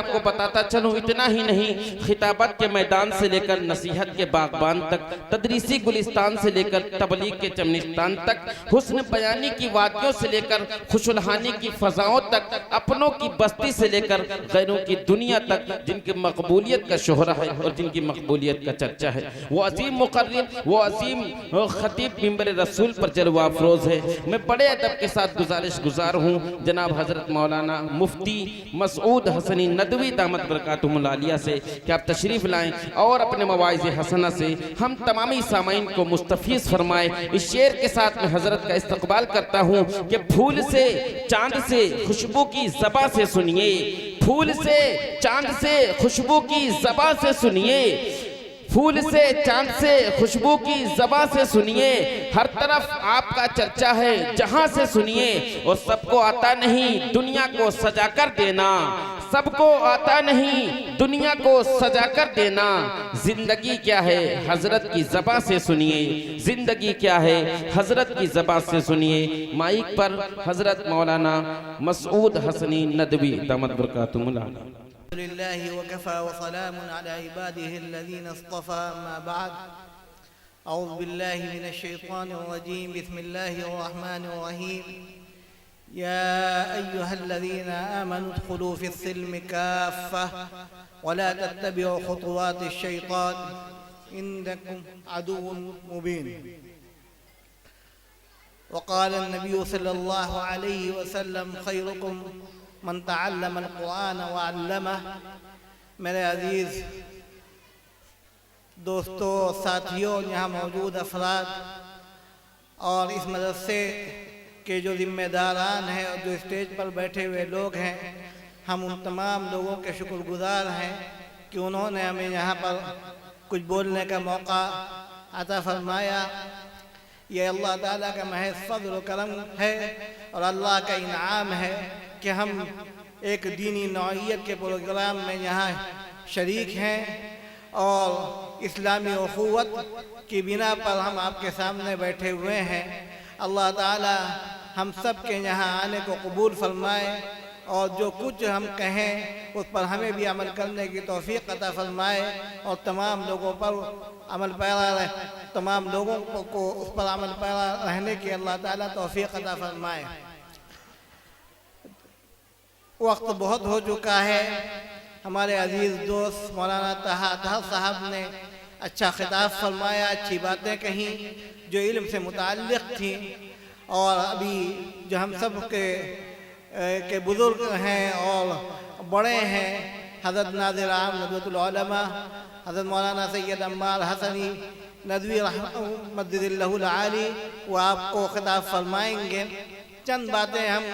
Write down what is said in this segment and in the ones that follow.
آپ کو بتاتا چلوں، اتنا ہی نہیں، خطابت کے میدان سے لے کر نصیحت کے باغبان تک، تدریسی گلستان سے لے کر تبلیغ کے چمنستان تک، حسن بیانی کی وادیوں سے لے کر خوشلحانی کی فضاؤں تک، اپنوں کی بستی سے لے کر غیروں کی دنیا تک، جن کی مقبولیت کا شہرہ ہے اور جن کی مقبولیت کا چرچا ہے، وہ عظیم مقرر، وہ عظیم خطیب منبر رسول پر جلوہ افروز ہے۔ میں بڑے ادب کے ساتھ گزارش گزار ہوں جناب حضرت مولانا مفتی مسعود حسنی ندوی دامت برکاتہم العالیہ سے کہ آپ تشریف لائیں اور اپنے مواعظ حسنہ سے ہم تمامی سامعین کو مستفیض فرمائے۔ اس شعر کے ساتھ میں حضرت کا استقبال کرتا ہوں کہ پھول سے چاند سے خوشبو کی زباں سے سنیے، پھول سے چاند سے خوشبو کی زباں سے سنیے، پھول سے چاند سے خوشبو کی زباں سے سنیے، ہر طرف آپ کا چرچا ہے جہاں سے سنیے، اور سب کو آتا نہیں دنیا کو سجا کر دینا، سب کو آتا نہیں دنیا کو سجا کر دینا، زندگی کیا ہے حضرت کی زباں سے سنیے، زندگی کیا ہے حضرت کی زباں سے سنیے۔ مائک پر حضرت مولانا مسعود حسنی ندوی دامت برکاتہم العالیہ۔ الحمد لله وكفى وسلام على عباده الذين اصطفى، ما بعد. أعوذ بالله من الشيطان الرجيم، بسم الله الرحمن الرحيم. يا أيها الذين آمنوا ادخلوا في السلم كافة ولا تتبعوا خطوات الشيطان إنكم عدو مبين. وقال النبي صلى الله عليه وسلم خيركم من تعلم القرآن وعلمہ۔ میرے عزیز دوستوں، ساتھیوں، یہاں موجود افراد اور اس مدرسے کے جو ذمہ داران ہیں اور جو اسٹیج پر بیٹھے ہوئے لوگ ہیں، ہم ان تمام لوگوں کے شکر گزار ہیں کہ انہوں نے ہمیں یہاں پر کچھ بولنے کا موقع عطا فرمایا۔ یہ اللہ تعالیٰ کا محض فضل و کرم ہے اور اللہ کا انعام ہے کہ ہم ایک دینی نوعیت کے پروگرام میں یہاں شریک ہیں اور اسلامی اخوت کی بنا پر ہم آپ کے سامنے بیٹھے ہوئے ہیں۔ اللہ تعالی ہم سب کے یہاں آنے کو قبول فرمائے اور جو کچھ ہم کہیں اس پر ہمیں بھی عمل کرنے کی توفیق عطا فرمائے، اور تمام لوگوں پر عمل پیرا تمام لوگوں کو اس پر عمل پیرا رہنے کی اللہ تعالی توفیق عطا فرمائے۔ وقت بہت ہو چکا ہے، ہمارے عزیز دوست مولانا طاہر اطہر صاحب نے اچھا خطاب فرمایا، اچھی باتیں کہیں جو علم سے متعلق تھیں، اور ابھی جو ہم سب کے بزرگ ہیں اور بڑے ہیں، حضرت ناظر عام ندوۃ العلماء حضرت مولانا سید عمار حسنی ندوی مدد اللہ العالی، وہ آپ کو خطاب فرمائیں گے۔ چند باتیں ہم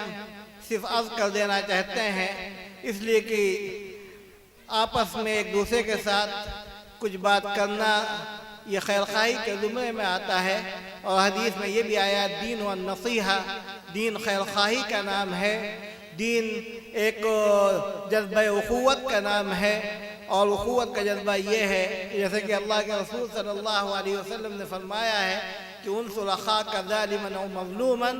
صرف عرض کر دینا چاہتے ہیں، اس لیے کہ آپس میں ایک دوسرے کے ساتھ کچھ بات کرنا یہ خیر خواہی کے زمرے میں آتا ہے، اور حدیث میں یہ بھی آیا دین و نصیحہ، دین خیر خواہی کا نام ہے، دین ایک جذبہ اخوت کا نام ہے، اور اخوت کا جذبہ یہ ہے جیسے کہ اللہ کے رسول صلی اللہ علیہ وسلم نے فرمایا ہے کہ انصر اخاک ظالما او مظلوما،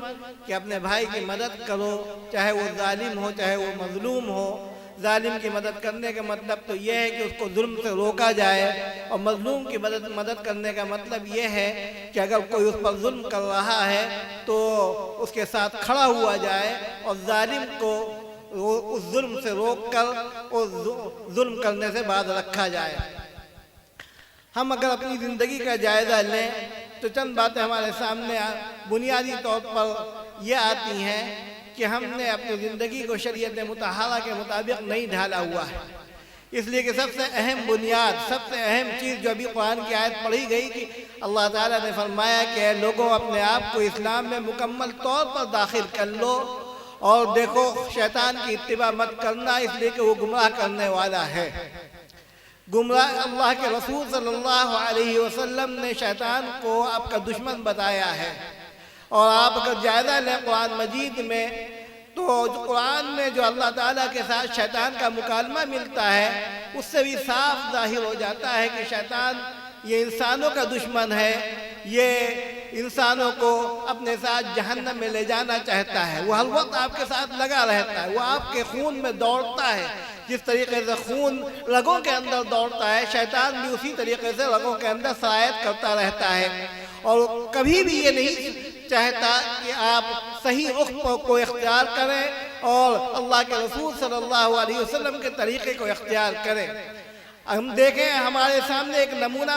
کہ اپنے بھائی کی مدد کرو چاہے وہ ظالم ہو چاہے وہ مظلوم ہو۔ ظالم کی مدد کرنے کا مطلب تو یہ ہے کہ اس کو ظلم سے روکا جائے، اور مظلوم کی مدد کرنے کا مطلب یہ ہے کہ اگر کوئی اس پر ظلم کر رہا ہے تو اس کے ساتھ کھڑا ہوا جائے اور ظالم کو اس ظلم سے روک کر اس ظلم کرنے سے باز رکھا جائے۔ ہم اگر اپنی زندگی کا جائزہ لیں تو چند باتیں ہمارے سامنے بنیادی طور پر یہ آتی ہیں کہ ہم نے اپنی زندگی کو شریعت مطہرہ کے مطابق نہیں ڈھالا ہوا ہے، اس لیے کہ سب سے اہم بنیاد، سب سے اہم چیز جو ابھی قرآن کی آیت پڑھی گئی کہ اللہ تعالیٰ نے فرمایا کہ اے لوگوں اپنے آپ کو اسلام میں مکمل طور پر داخل کر لو، اور دیکھو شیطان کی اتباع مت کرنا، اس لیے کہ وہ گمراہ کرنے والا ہے۔ گمراہ اللہ کے رسول صلی اللہ علیہ وسلم نے شیطان کو آپ کا دشمن بتایا ہے، اور آپ اگر جائزہ لیں قرآن مجید میں تو قرآن میں جو اللہ تعالیٰ کے ساتھ شیطان کا مکالمہ ملتا ہے اس سے بھی صاف ظاہر ہو جاتا ہے کہ شیطان یہ انسانوں کا دشمن ہے، یہ انسانوں کو اپنے ساتھ جہنم میں لے جانا چاہتا ہے، وہ ہر وقت آپ کے ساتھ لگا رہتا ہے، وہ آپ کے خون میں دوڑتا ہے جس طریقے سے خون رگوں کے اندر دوڑتا ہے، شیطان بھی اسی طریقے سے رگوں کے اندر سرایت کرتا رہتا ہے، اور کبھی بھی یہ نہیں چاہتا کہ آپ صحیح رخ کو اختیار کریں اور اللہ کے رسول صلی اللہ علیہ وسلم کے طریقے کو اختیار کریں۔ ہم دیکھیں ہمارے سامنے ایک نمونہ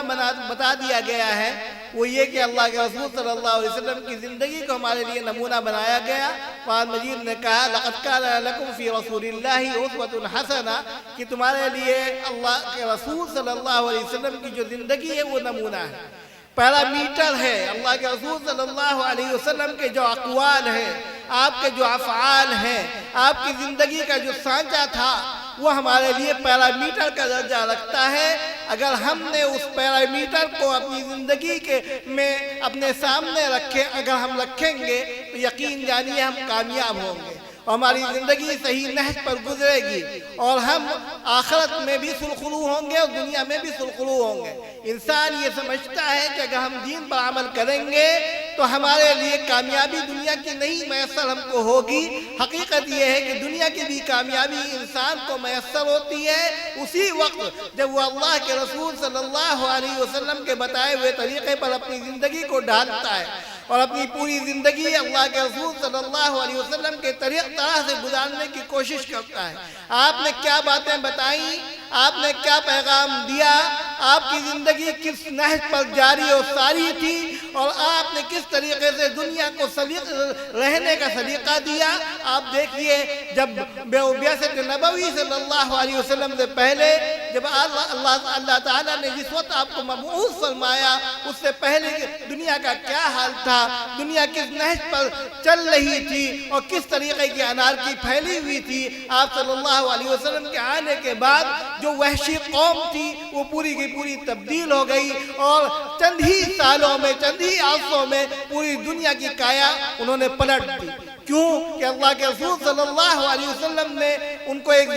بتا دیا گیا ہے، وہ یہ کہ اللہ کے رسول صلی اللہ علیہ وسلم کی زندگی کو ہمارے لیے نمونہ بنایا گیا۔ قرآن مجید نے کہا لَقَدْ كَانَ لَكُمْ فِي رَسُولِ اللَّهِ أُسْوَةٌ حَسَنَةٌ، کہ تمہارے لیے اللہ کے رسول صلی اللہ علیہ وسلم کی جو زندگی ہے وہ نمونہ ہے، پیرامیٹر ہے۔ اللہ کے رسول صلی اللہ علیہ وسلم کے جو اقوال ہیں، آپ کے جو افعال ہیں، آپ کی زندگی کا جو سانچہ تھا، وہ ہمارے لیے پیرامیٹر کا درجہ رکھتا ہے۔ اگر ہم نے اس پیرامیٹر کو اپنی زندگی میں اپنے سامنے اگر ہم رکھیں گے تو یقین جانیے ہم کامیاب ہوں گے، اور ہماری زندگی صحیح نہج پر گزرے گی، اور ہم آخرت میں بھی سرخرو ہوں گے اور دنیا میں بھی سرخرو ہوں گے۔ انسان یہ سمجھتا ہے کہ اگر ہم دین پر عمل کریں گے تو ہمارے لیے کامیابی دنیا کی نہیں میسر ہم کو ہوگی۔ حقیقت یہ ہے کہ دنیا کی بھی کامیابی انسان کو میسر ہوتی ہے اسی وقت جب وہ اللہ کے رسول صلی اللہ علیہ وسلم کے بتائے ہوئے طریقے پر اپنی زندگی کو ڈھالتا ہے، اور اپنی پوری زندگی اللہ کے رسول صلی اللہ علیہ وسلم کے طرح سے گزارنے کی کوشش کرتا ہے۔ آپ نے کیا باتیں بتائیں، آپ نے کیا پیغام دیا، آپ کی زندگی کس نہج پر جاری و ساری تھی، اور آپ نے کس طریقے سے دنیا کو رہنے کا سلیقہ دیا۔ آپ دیکھیے جب بعثت نبوی صلی اللہ علیہ وسلم سے پہلے، جب اللہ تعالیٰ نے جس وقت آپ کو مبعوث فرمایا، اس سے پہلے دنیا کا کیا حال تھا، دنیا کس نہج پر چل رہی تھی اور کس طریقے کی انارکی پھیلی ہوئی تھی۔ آپ صلی اللہ علیہ وسلم کے آنے کے بعد جو وحشی قوم تھی وہ پوری کی پوری تبدیل ہو گئی، اور چند ہی سالوں میں، چند ہی عرصوں میں پوری دنیا کی کایا انہوں نے پلٹ دی۔ کیوں کہ اللہ کے رسول صلی اللہ علیہ وسلم نے ان کو ایک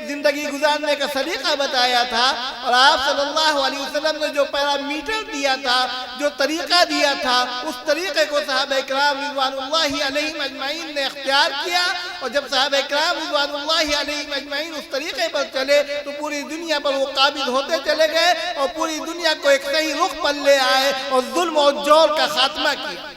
زندگی گزارنے کا سلیقہ بتایا تھا، اور آپ صلی اللہ علیہ وسلم نے جو پیرامیٹر دیا تھا، جو طریقہ دیا تھا، اس طریقے کو صحابہ کرام رضوان اللہ علیہم اجمعین نے اختیار کیا، اور جب صحابہ کرام رضوان اللہ علیہم اجمعین اس طریقے پر چلے تو پوری دنیا پر وہ قابض ہوتے چلے گئے، اور پوری دنیا کو ایک صحیح رخ پر لے آئے اور ظلم اور جور کا خاتمہ کیا۔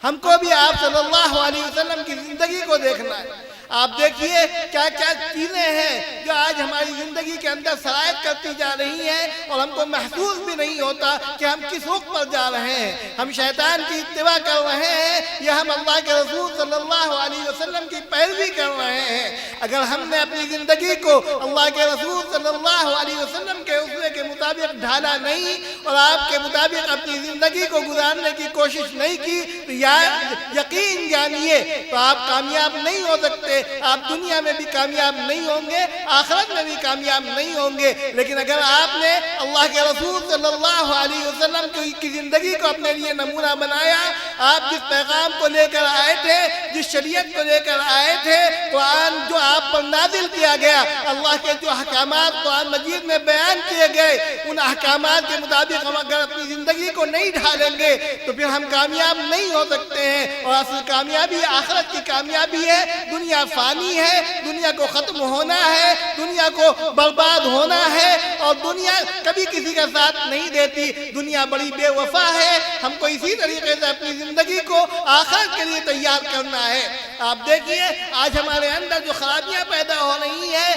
ہم کو بھی آپ صلی اللہ علیہ وسلم کی زندگی کو دیکھنا ہے۔ آپ دیکھیے کیا کیا چیزیں ہیں جو آج ہماری زندگی کے اندر سرایت کرتی جا رہی ہیں، اور ہم کو محسوس بھی نہیں ہوتا کہ ہم کس رخ پر جا رہے ہیں۔ ہم شیطان کی اتباع کر رہے ہیں یا ہم اللہ کے رسول صلی اللہ علیہ وسلم کی پیروی کر رہے ہیں۔ اگر ہم نے اپنی زندگی کو اللہ کے رسول صلی اللہ علیہ وسلم کے اسوے کے مطابق ڈھالا نہیں، اور آپ کے مطابق اپنی زندگی کو گزارنے کی کوشش نہیں کی، تو یقین جانیے تو آپ کامیاب نہیں ہو سکتے۔ آپ دنیا میں بھی کامیاب نہیں ہوں گے، آخرت میں بھی کامیاب نہیں ہوں گے۔ لیکن اگر آپ نے اللہ کے رسول صلی اللہ علیہ وسلم کی زندگی کو اپنے لیے نمونہ بنایا، آپ جس پیغام کو لے کر آئے تھے، جس شریعت کو لے کر آئے تھے، قرآن جو آپ پر نازل کیا گیا، اللہ کے جو احکامات قرآن مجید میں بیان کیے گئے، ان احکامات کے مطابق ہم اگر اپنی زندگی کو نہیں ڈھالیں گے تو پھر ہم کامیاب نہیں ہو سکتے ہیں۔ اور اصل کامیابی آخرت کی کامیابی ہے۔ دنیا فانی ہے، دنیا کو ختم ہونا ہے، دنیا کو برباد ہونا ہے، اور دنیا کبھی کسی کا ساتھ نہیں دیتی۔ دنیا بڑی بے وفا ہے۔ ہم کو اسی طریقے سے اپنی زندگی کو آخرت کے لیے تیار کرنا ہے۔ آپ دیکھیے آج ہمارے اندر جو خرابیاں پیدا ہو رہی ہیں،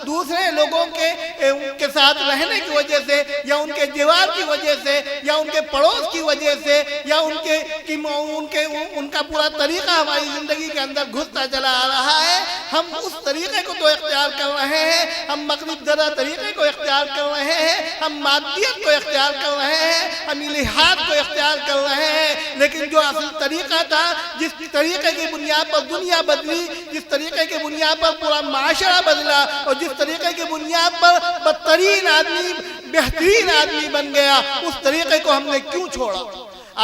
دوسرے لوگوں کے ساتھ رہنے کی وجہ سے، یا ان کے جوار کی وجہ سے، یا ان کے پڑوس کی وجہ سے، یا ان کا پورا طریقہ ہماری زندگی کے اندر گھستا چلا آ رہا ہے۔ ہم اس طریقے کو تو اختیار کر رہے ہیں، ہم مغرب زدہ طریقے کو اختیار کر رہے ہیں، ہم مادیت کو اختیار کر رہے ہیں، ہم الہات کو اختیار کر رہے ہیں، لیکن جو اصل طریقہ تھا، جس طریقے کی بنیاد پر دنیا بدلی، جس طریقے کی بنیاد پر پورا معاشرہ بدلا، اور جس طریقے کی بنیاد پر بدترین آدمی بہترین آدمی بن گیا، اس طریقے کو ہم نے کیوں چھوڑا؟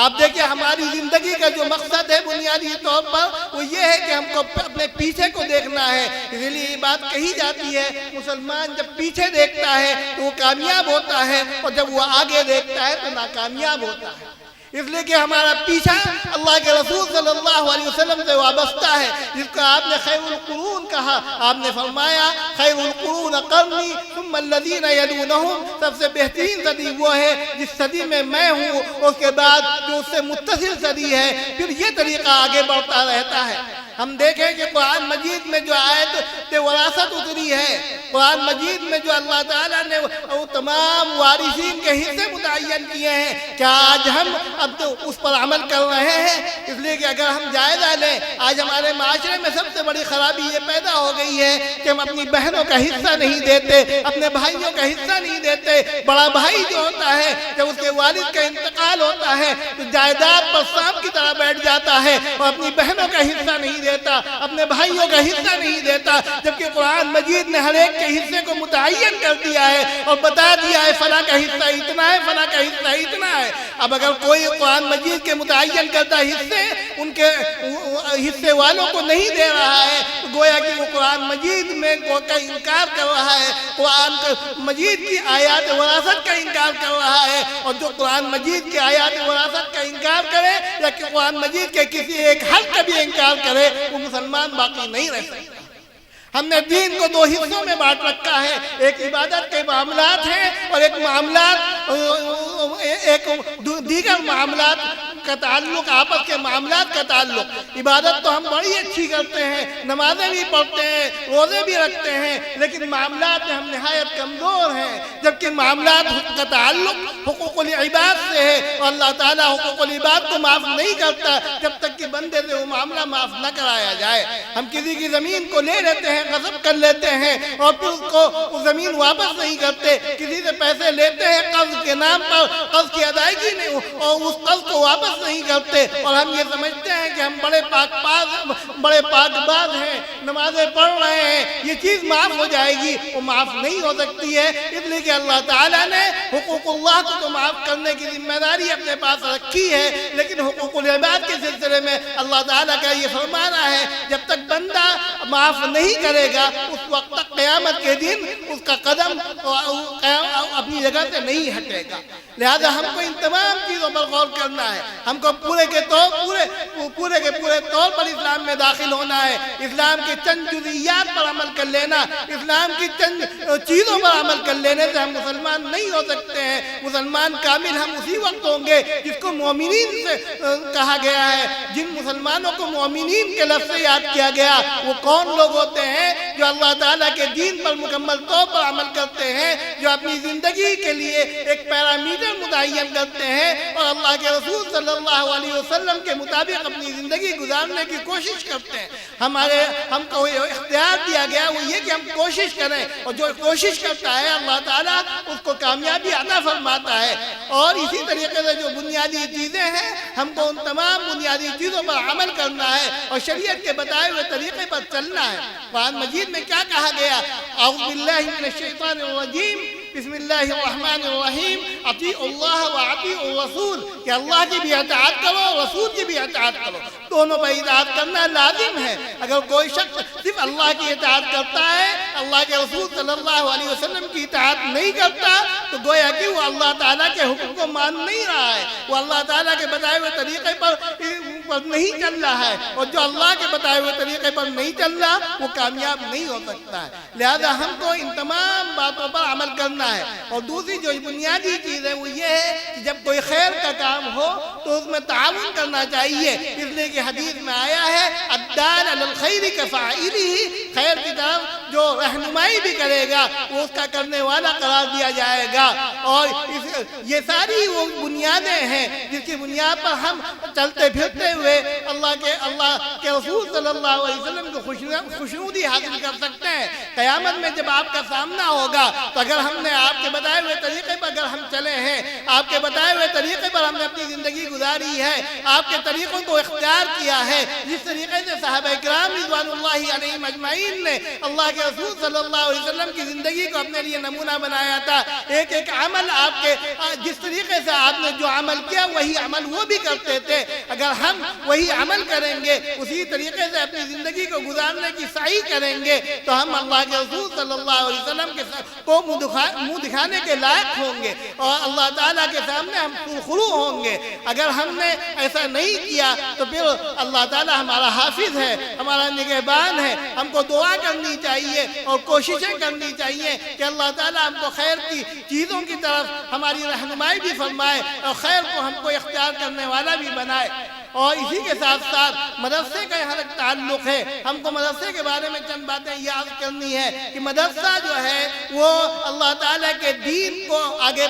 آپ دیکھیں ہماری زندگی کا جو مقصد ہے بنیادی طور پر وہ یہ ہے کہ ہم کو اپنے پیچھے کو دیکھنا ہے۔ اسی لیے یہ بات کہی جاتی ہے مسلمان جب پیچھے دیکھتا ہے تو وہ کامیاب ہوتا ہے، اور جب وہ آگے دیکھتا ہے تو ناکامیاب ہوتا ہے۔ اس لیے کہ ہمارا پیچھا اللہ کے رسول صلی اللہ علیہ وسلم سے وابستہ ہے، جس کو آپ نے خیر القرون کہا۔ آپ نے فرمایا خیر القرون قرنی ثم الذین یلونہم، سب سے بہترین صدی وہ ہے جس صدی میں ہوں، اس کے بعد جو اس سے متصل صدی ہے، پھر یہ طریقہ آگے بڑھتا رہتا ہے۔ ہم دیکھیں کہ قرآن مجید میں جو آیت وراثت اتری ہے، قرآن مجید میں جو اللہ تعالیٰ نے وہ تمام وارثین کے حصے متعین کیے ہیں، کیا آج ہم اب تو اس پر عمل کر رہے ہیں؟ اس لیے کہ اگر ہم جائزہ لیں، آج ہمارے معاشرے میں سب سے بڑی خرابی یہ پیدا ہو گئی ہے کہ ہم اپنی بہنوں کا حصہ نہیں دیتے، اپنے بھائیوں کا حصہ نہیں دیتے۔ بڑا بھائی جو ہوتا ہے، جب اس کے والد کا انتقال ہوتا ہے تو جائیداد پر سانپ کی طرح بیٹھ جاتا ہے اور اپنی بہنوں کا حصہ نہیں دیتا، اپنے بھائیوں کا حصہ نہیں دیتا، جبکہ قرآن مجید نے ہر ایک کے حصے کو متعین کر دیا ہے اور بتا دیا ہے فلاں کا حصہ اتنا ہے، فلاں کا حصہ اتنا ہے۔ اب اگر کوئی قرآن مجید کے متعین کردہ حصے ان کے حصے والوں کو نہیں دے رہا ہے تو گویا کہ وہ قرآن مجید میں کا انکار کر رہا ہے، قرآن مجید کی آیات وراثت کا انکار کر رہا ہے۔ اور جو قرآن مجید کی آیات وراثت کا انکار کرے یا کہ قرآن مجید کے کسی ایک حرف کا بھی انکار کرے، وہ مسلمان باقی نہیں رہ سکتا۔ ہم نے دین کو دو حصوں میں بانٹ رکھا ہے، ایک عبادت کے معاملات ہیں اور ایک دیگر معاملات کا تعلق، آپس کے معاملات کا تعلق۔ عبادت تو ہم بڑی اچھی کرتے ہیں، نمازیں بھی پڑھتے ہیں، روزے بھی رکھتے ہیں، لیکن معاملات میں ہم نہایت کمزور ہیں، جبکہ معاملات کا تعلق حقوق العباد سے ہے اور اللہ تعالیٰ حقوق العباد کو معاف نہیں کرتا جب تک کہ بندے سے وہ معاملہ معاف نہ کرایا جائے۔ ہم کسی کی زمین کو لے لیتے ہیں، غصب کر لیتے ہیں اور پھر اس کو وہ زمین واپس نہیں کرتے، کسی سے پیسے لیتے ہیں قرض کے نام پر، قرض کی ادائیگی نہیں اور اس قرض کو واپس نہیں کرتے، اور ہم یہ سمجھتے ہیں کہ ہم بڑے پاک باز ہیں، نمازیں پڑھ رہے ہیں، یہ چیز معاف ہو جائے گی۔ وہ معاف نہیں ہو سکتی ہے، اس لیے کہ اللہ تعالیٰ نے حقوق اللہ کو تو معاف کرنے کی ذمہ داری اپنے پاس رکھی ہے، لیکن حقوق العباد کے سلسلے میں اللہ تعالیٰ کا یہ فرمانا ہے جب تک بندہ معاف نہیں کرے گا اس وقت تک قیامت کے دن اس کا قدم اپنی جگہ سے نہیں ہٹے گا۔ لہذا ہم کو ان تمام چیزوں پر غور کرنا ہے، ہم کو پورے کے پورے طور پر اسلام میں داخل ہونا ہے، اسلام کی چند جزئیات پر عمل کر لینا، اسلام کی چند چیزوں پر عمل کر لینے سے ہم مسلمان نہیں ہو سکتے ہیں۔ مسلمان کامل ہم اسی وقت ہوں گے جس کو مومنین سے کہا گیا ہے۔ جن مسلمانوں کو مومنین کے لفظ سے یاد کیا گیا وہ کون لوگ ہوتے ہیں؟ جو اللہ تعالیٰ کے دین پر مکمل طور پر عمل کرتے ہیں، جو اپنی زندگی کے لیے ایک پیرامیٹر متعین کرتے ہیں اور اللہ کے رسول صلی اللہ علیہ وسلم کے مطابق اپنی زندگی گزارنے کی کوشش کرتے ہیں۔ ہم کو اختیار دیا گیا وہ یہ کہ ہم کوشش کریں، اور جو کوشش کرتا ہے اللہ تعالیٰ اس کو کامیابی عطا فرماتا ہے۔ اور اسی طریقے سے جو بنیادی چیزیں ہیں ہم کو ان تمام بنیادی چیزوں پر عمل کرنا ہے اور شریعت کے بتائے ہوئے طریقے پر چلنا ہے۔ قرآن مجید میں کیا کہا گیا؟ اعوذ باللہ من الشیطان الرجیم، بسم اللہ الرحمن الرحیم، اطیعوا اللہ واطیعوا الرسول، کہ اللہ کی بھی اطاعت کرو، رسول کی بھی اطاعت کرو، دونوں پر اطاعت کرنا لازم ہے۔ اگر کوئی شخص صرف اللہ کی اطاعت کرتا ہے، اللہ کے رسول صلی اللہ علیہ وسلم کی اطاعت نہیں کرتا، تو گویا کہ وہ اللہ تعالیٰ کے حکم کو مان نہیں رہا ہے، وہ اللہ تعالیٰ کے بتائے ہوئے طریقے پر نہیں چل رہا ہے، اور جو اللہ کے بتائے ہوئے طریقے پر نہیں چل رہا وہ کامیاب نہیں ہو سکتا ہے۔ لہذا ہم کو ان تمام باتوں پر عمل کرنا ہے۔ اور دوسری جو بنیادی چیز ہے وہ یہ ہے کہ جب کوئی خیر کا کام ہو تو اس میں تعاون کرنا چاہیے، اس لیے کہ حدیث میں آیا ہے الدال علی الخیر کفاعلہ، خیر کی طرف جو رہنمائی بھی کرے گا وہ اس کا کرنے والا قرار دیا جائے گا۔ اور یہ ساری وہ بنیادیں ہیں جس کی بنیاد پر ہم چلتے پھرتے ہوئے اللہ کے رسول صلی اللہ علیہ وسلم کو خوشنودی حاصل کر سکتے ہیں۔ قیامت میں جب آپ کا سامنا ہوگا تو اگر ہم نے آپ کے بتائے ہوئے طریقے پر اگر ہم چلے ہیں، آپ کے بتائے ہوئے طریقے پر ہم نے اپنی زندگی گزاری ہے، آپ کے طریقوں کو اختیار کیا ہے، جس طریقے سے صحابہ کرام رضوان اللہ علیہم اجمعین نے اللہ کے رسول صلی اللہ علیہ وسلم کی زندگی کو اپنے لیے نمونہ بنایا تھا. ایک ایک عمل آپ کے جس طریقے سے آپ نے جو عمل کیا وہی عمل وہ بھی کرتے تھے. اگر ہم وہی عمل کریں گے, اسی طریقے سے اپنی زندگی کو گزارنے کی سعی کریں گے, تو ہم اللہ کے رسول صلی اللہ علیہ وسلم کو منہ دکھانے کے لائق ہوں گے اور اللہ تعالیٰ کے سامنے ہم خلو ہوں گے. اگر ہم نے ایسا نہیں کیا تو پھر اللہ تعالیٰ ہمارا حافظ ہے, ہمارا نگہبان ہے. ہم کو دعا کرنی چاہیے اور کوششیں کرنی چاہیے کہ اللہ تعالیٰ ہم کو خیر کی چیزوں کی طرف ہماری رہنمائی بھی فرمائے اور خیر کو ہم کو اختیار کرنے والا بھی بنائے. اور اسی کے ساتھ ساتھ مدرسے کا یہاں تک تعلق ہے. ہم کو مدرسے کے بارے میں چند باتیں یاد کرنی ہے کہ مدرسہ جو ہے وہ اللہ تعالیٰ کے دین کو آگے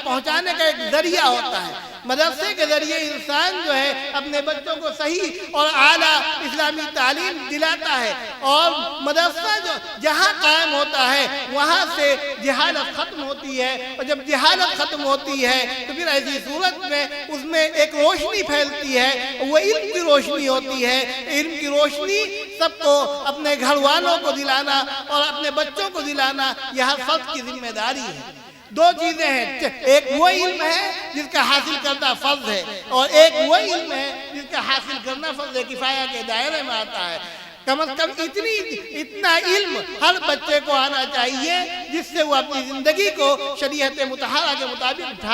پہنچانے کا ایک ذریعہ ہوتا ہے. مدرسے کے ذریعے انسان جو ہے اپنے بچوں کو صحیح اور اعلیٰ اسلامی تعلیم دلاتا ہے. اور مدرسہ جو جہاں قائم ہوتا ہے وہاں سے جہالت ختم ہوتی ہے, اور جب جہالت ختم ہوتی ہے تو پھر ایسی صورت میں اس میں ایک روشنی پھیلتی ہے, وہ علم کی روشنی ہوتی ہے. علم کی روشنی سب کو اپنے گھر والوں کو دلانا اور اپنے بچوں کو دلانا یہ ہر فرد کی ذمہ داری ہے. دو چیزیں ہیں, ایک وہ علم ہے جس کا حاصل کرنا فرض ہے, اور ایک وہ علم ہے جس کا حاصل کرنا فرض کفایہ کے دائرے میں آتا ہے. کم از کم اتنا علم ہر بچے کو آنا چاہیے جس سے وہ اپنی زندگی کو شریعت مطہرہ کے مطابق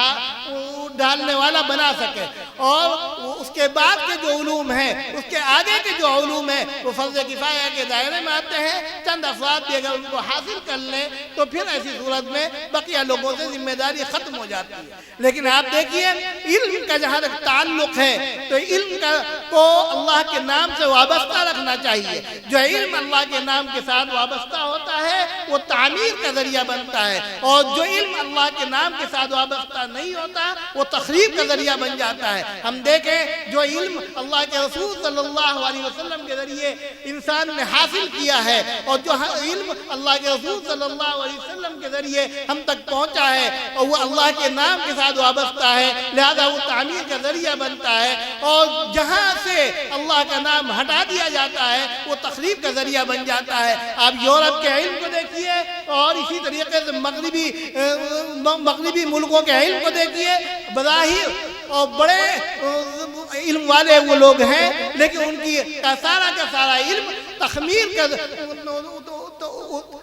ڈالنے والا بنا سکے. اور اس کے بعد کے جو علوم ہیں, اس کے آگے کے جو علوم ہیں, وہ فرض کفایہ کے دائرے میں آتے ہیں. چند افراد بھی اگر ان کو حاصل کر لیں تو پھر ایسی صورت میں بقیہ لوگوں سے ذمہ داری ختم ہو جاتی ہے. لیکن آپ دیکھیے علم کا جہاں تک تعلق ہے تو علم کو اللہ کے نام سے وابستہ رکھنا چاہیے. جو علم اللہ کے نام کے ساتھ وابستہ ہوتا ہے وہ تعمیر کا ذریعہ بنتا ہے, اور جو علم اللہ کے نام کے ساتھ وابستہ نہیں ہوتا وہ تخریب کا ذریعہ بن جاتا ہے. ہم دیکھیں جو علم اللہ کے رسول صلی اللہ علیہ وسلم کے ذریعے انسان نے حاصل کیا ہے, اور جو علم اللہ کے رسول صلی اللہ علیہ وسلم کے ذریعے ہم تک پہنچا ہے, اور وہ اللہ کے نام کے ساتھ وابستہ ہے, لہذا وہ تعمیر کا ذریعہ بنتا ہے. اور جہاں سے اللہ کا نام ہٹا دیا جاتا ہے وہ تخریب کا ذریعہ بن جاتا ہے. آپ یورپ کے علم کو دیکھیے اور اسی طریقے سے مغربی ملکوں کے علم کو دیکھیے. بظاہر اور بڑے علم والے وہ لوگ ہیں, لیکن ان کی سارا علم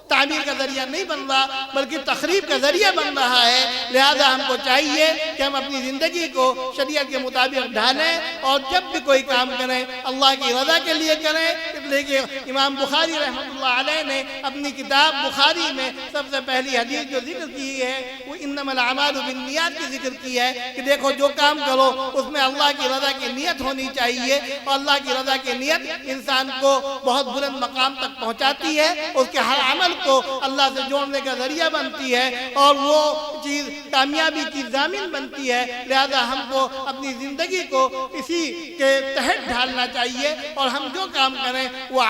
تعمیر کا ذریعہ نہیں بن رہا بلکہ تخریب کا ذریعہ بن رہا ہے. لہذا ہم کو چاہیے کہ ہم اپنی زندگی کو شریعت کے مطابق ڈھالیں, اور جب بھی کوئی کام کریں اللہ کی رضا کے لیے کریں. اس لیے کہ امام بخاری رحمۃ اللہ علیہ نے اپنی کتاب بخاری میں سب سے پہلی حدیث جو ذکر کی ہے وہ انما الاعمال بالنیات کی ذکر کی ہے کہ دیکھو جو کام کرو اس میں اللہ کی رضا کی نیت ہونی چاہیے, اور اللہ کی رضا کی نیت انسان کو بہت بلند مقام تک پہنچاتی ہے. اس کے ہر عمل کو اللہ سے جوڑنے کا ذریعہ بنتی ہے, اور وہ چیز کامیابی کی ضامن بنتی ہے. لہذا ہم کو اپنی زندگی کو اسی کے تحت ڈھالنا چاہیے, اور ہم جو کام کریں وہ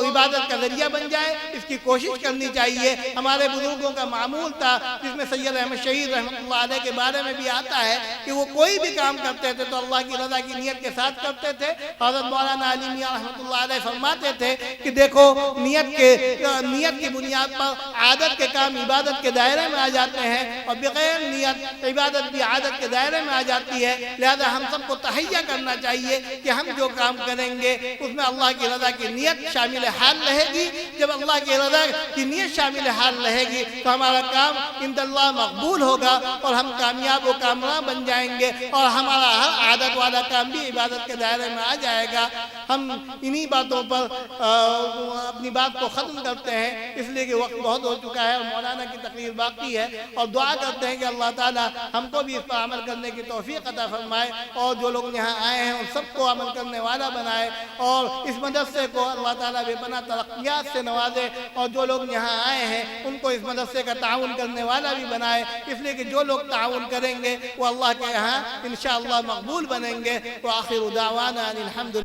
عبادت کا ذریعہ بن جائے, اس کی کوشش کرنی چاہیے. ہمارے بزرگوں کا معمول تھا جس میں سید احمد شہید رحمۃ اللہ علیہ کے بارے میں بھی آتا ہے کہ وہ کوئی بھی کام کرتے تھے تو اللہ کی رضا کی نیت کے ساتھ کرتے تھے. حضرت مولانا علی میاں رحمۃ اللہ علیہ فرماتے تھے کہ دیکھو نیت کی بنیاد پر عادت کے کام عبادت کے دائرے میں آ جاتے ہیں, اور بغیر نیت عبادت بھی عادت کے دائرے میں آ جاتی ہے. لہذا ہم سب کو تہیہ کرنا چاہیے کہ ہم جو کام کریں گے اس میں اللہ کی رضا کی نیت شامل حال رہے گی. جب اللہ کی رضا کی نیت شامل حال رہے گی تو ہمارا کام عند اللہ مقبول ہوگا, اور ہم کامیاب و کامران بن جائیں گے, اور ہمارا ہر عادت والا کام بھی عبادت کے دائرے میں آ جائے گا. ہم انہی باتوں پر اپنی بات کو ختم کرتے ہیں, اس لیے کہ وقت بہت ہو چکا ہے اور مولانا کی تقریر باقی ہے, اور دعا کرتے ہیں کہ اللہ تعالی ہم کو بھی اس پر عمل کرنے کی توفیق عطا فرمائے, اور جو لوگ یہاں آئے ہیں ان سب کو عمل کرنے والا بنائے, اور اس مدرسے کو اللہ تعالیٰ بے پناہ ترقیات سے نوازے, اور جو لوگ یہاں آئے ہیں ان کو اس مدرسے کا تعاون کرنے والا بھی بنائے. اس لیے کہ جو لوگ تعاون کریں گے وہ اللہ کے یہاں انشاءاللہ مقبول بنیں گے. وآخر دعوانا ان الحمد